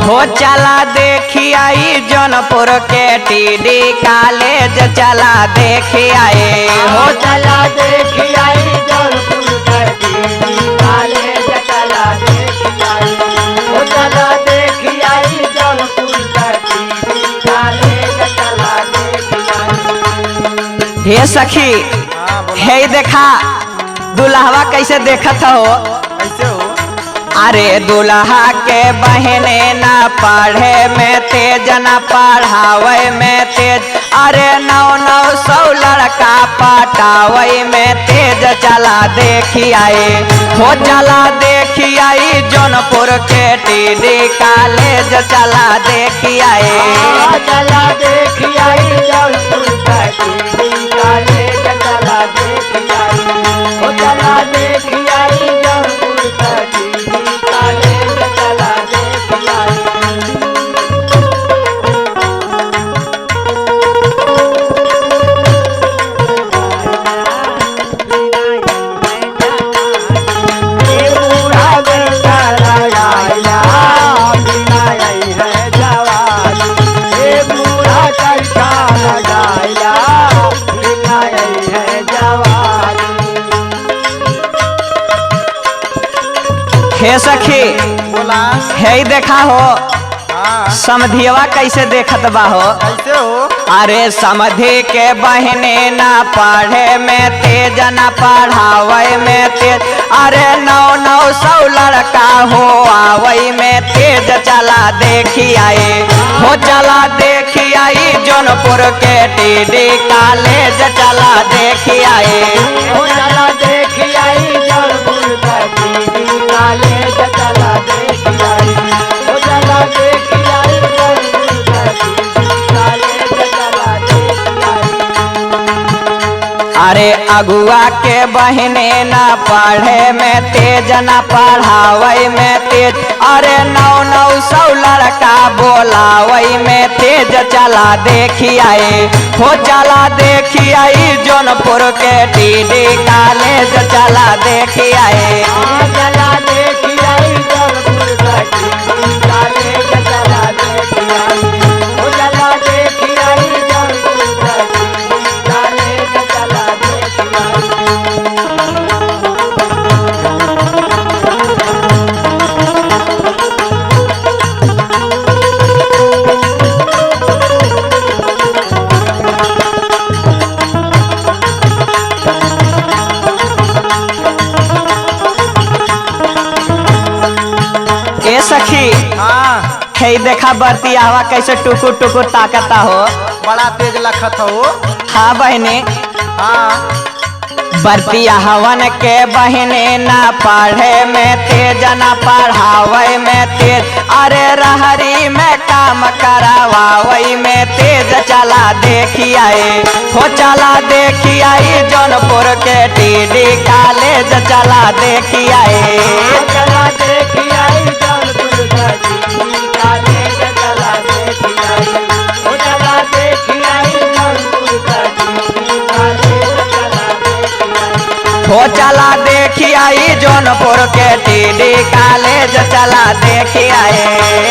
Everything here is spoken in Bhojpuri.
हो चला देखी आई जौनपुर के टीडी कॉलेज चला देखी आए हो चला देखी आई जौनपुर के टीडी कॉलेज चला देखी आई हो चला देखी आई जौनपुर के टीडी कॉलेज चला देखी आई। हे सखी हे देखा दुल्हवा कैसे देखत हो कैसे हो? अरे दुल्हा के बहने न पढ़े में तेज न पढ़ावे में तेज अरे 900 लड़का पटावे में तेज चला देखी आए हो चला देखी आई जौनपुर के टीडी कॉलेज चला देखी आए चला देखी आई जौनपुर के टीडी कॉलेज चला देखी आई हो चला देखी आई जौनपुर के टीडी कॉलेज चला देखी आई। ये बूढ़ा बेटा लगाया बिना आई है जवानी ये बूढ़ा कैसा लगाया बिना आई है जवानी। हे सखी बोला। हे देखा हो हाँ समधियवा कैसे देखत बा हो कैसे हो? अरे समधि के बहने न पढ़े में तेज न पढ़ावे में तेज अरे 900 लड़का हो आवई में तेज चला देखी आए हो चला देखी आई जौनपुर के टीडी कॉलेज चला देखी आए हो चला देखी आई जौनपुर के टीडी कॉलेज चला देखी आई हो चला देखी आई जौनपुर के टीडी कॉलेज चला देखी आई। अरे अगुआ के बहने न पढ़े में तेज न पढ़ावे में तेज अरे 900 लड़का बोलावे में तेज चला देखी आए हो चला देखी आई जौनपुर के टीडी कॉलेज चला देखी आए चला देखी आई जौनपुर के टीडी कॉलेज चला देखी आई हो चला देखी आई जौनपुर के टीडी कॉलेज चला देखी आई। ए सखी हाँ हे देखा बरती हवा कैसे टुकुर टुकुर ताकता हो बड़ा तेज लखत हो। हाँ बहने हाँ बरतिया हवन के बहने न पढ़े में तेज न पढ़ावे में तेज अरे रहरी में काम करावावे में तेज चला देखी आए हो चला देखी आई जौनपुर के टीडी कॉलेज चला देखी आए चला देखी आई जौनपुर के टीडी कॉलेज चला देखी आई हो चला देखी आई जौनपुर के टीडी कॉलेज चला देखी आई। हो चला देखी आई जौनपुर के टीडी कॉलेज चला देखी आए